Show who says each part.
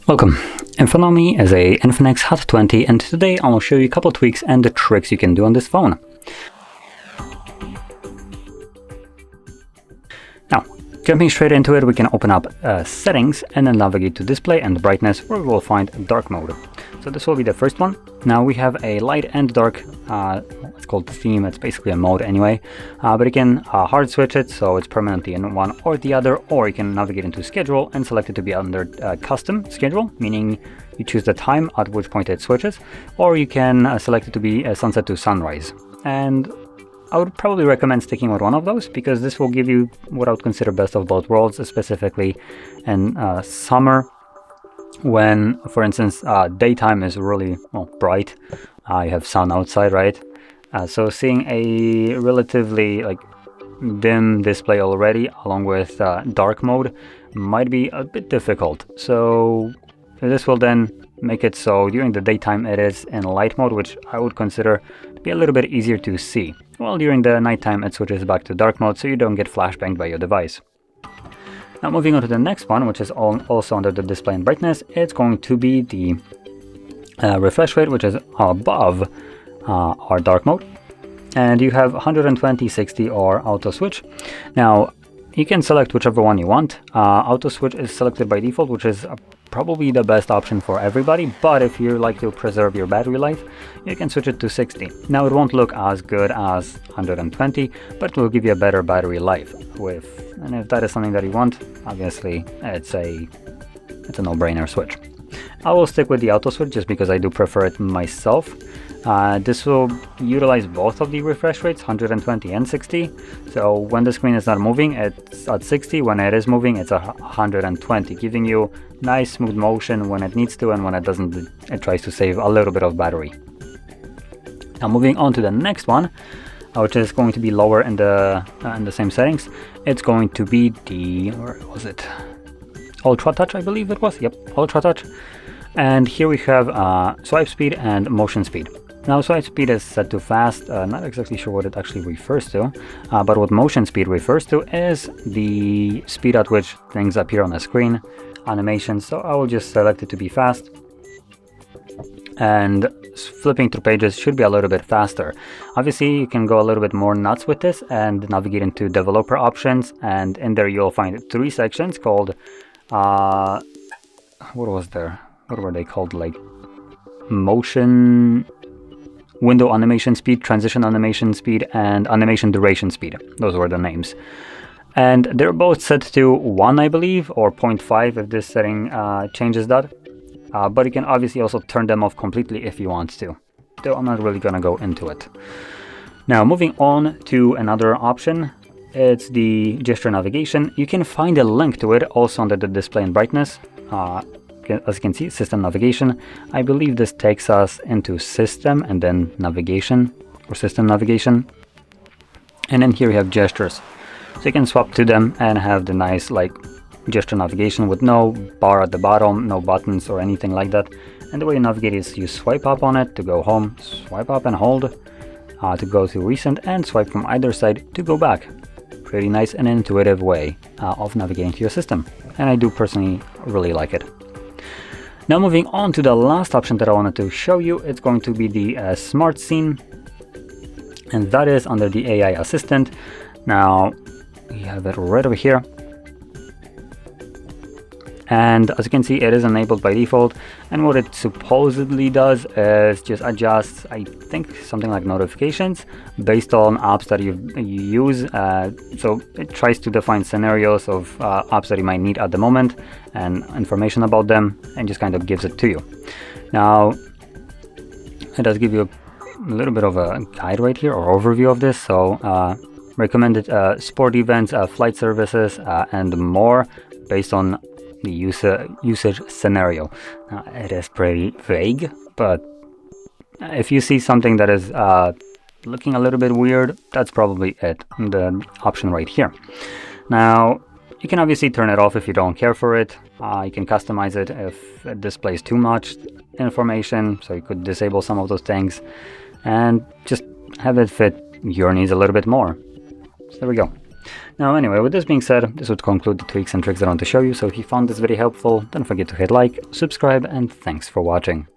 Speaker 1: Welcome. In front of me is a INFINIX Hot 20, and today I will show you a couple tweaks and the tricks you can do on this phone. Now, jumping straight into it, we can open up settings and then navigate to display and brightness, where we will find dark mode. So this will be the first one. Now we have a light and dark, it's called theme, it's basically a mode anyway, but you can hard switch it so it's permanently in one or the other, or you can navigate into schedule and select it to be under custom schedule, meaning you choose the time at which point it switches, or you can select it to be sunset to sunrise. And I would probably recommend sticking with one of those, because this will give you what I would consider best of both worlds, specifically in summer, when, for instance, daytime is really bright. You have sun outside, right? So seeing a relatively dim display already, along with dark mode, might be a bit difficult. So this will then make it so during the daytime it is in light mode, which I would consider to be a little bit easier to see. While during the nighttime it switches back to dark mode, so you don't get flashbanged by your device. Now moving on to the next one, which is also under the display and brightness, it's going to be the refresh rate, which is above our dark mode. And you have 120, 60 or auto switch. Now you can select whichever one you want. Auto switch is selected by default, which is probably the best option for everybody, but if you like to preserve your battery life, you can switch it to 60. Now it won't look as good as 120, but it will give you a better battery life. And if that is something that you want, obviously it's a no-brainer switch. I will stick with the auto switch just because I do prefer it myself. This will utilize both of the refresh rates, 120 and 60. So when the screen is not moving, it's at 60. When it is moving, it's at 120, giving you nice smooth motion when it needs to, and when it doesn't, it tries to save a little bit of battery. Now moving on to the next one, which is going to be lower in the same settings. It's going to be the, where was it? Ultra Touch, I believe it was. Yep, Ultra Touch. And here we have swipe speed and motion speed. Now swipe speed is set to fast, not exactly sure what it actually refers to, but what motion speed refers to is the speed at which things appear on the screen, animation, so I will just select it to be fast. And flipping through pages should be a little bit faster. Obviously you can go a little bit more nuts with this and navigate into developer options, and in there you'll find 3 sections called, what were they called, like motion, window animation speed, transition animation speed, and animation duration speed. Those were the names. And they're both set to 1, I believe, or 0.5 if this setting changes that. But you can obviously also turn them off completely if you want to. Though I'm not really gonna go into it. Now moving on to another option, it's the gesture navigation. You can find a link to it also under the display and brightness. As you can see, system navigation. I believe this takes us into system and then navigation, or system navigation. And then here we have gestures. So you can swap to them and have the nice gesture navigation with no bar at the bottom, no buttons or anything like that. And the way you navigate is you swipe up on it to go home, swipe up and hold to go to recent, and swipe from either side to go back. Pretty nice and intuitive way of navigating to your system. And I do personally really like it. Now moving on to the last option that I wanted to show you, it's going to be the Smart Scene, and that is under the AI Assistant. Now we have it right over here, and as you can see, it is enabled by default, and what it supposedly does is just adjusts, I think, something like notifications based on apps that you use. So it tries to define scenarios of apps that you might need at the moment and information about them, and just kind of gives it to you. Now it does give you a little bit of a guide right here, or overview of this. So recommended sport events, flight services, and more based on the usage scenario. It is pretty vague, but if you see something that is looking a little bit weird, that's probably it, the option right here. Now you can obviously turn it off if you don't care for it. You can customize it if it displays too much information, so you could disable some of those things and just have it fit your needs a little bit more. So there we go. Now anyway, with this being said, this would conclude the tweaks and tricks that I want to show you. So if you found this video helpful, don't forget to hit like, subscribe, and thanks for watching.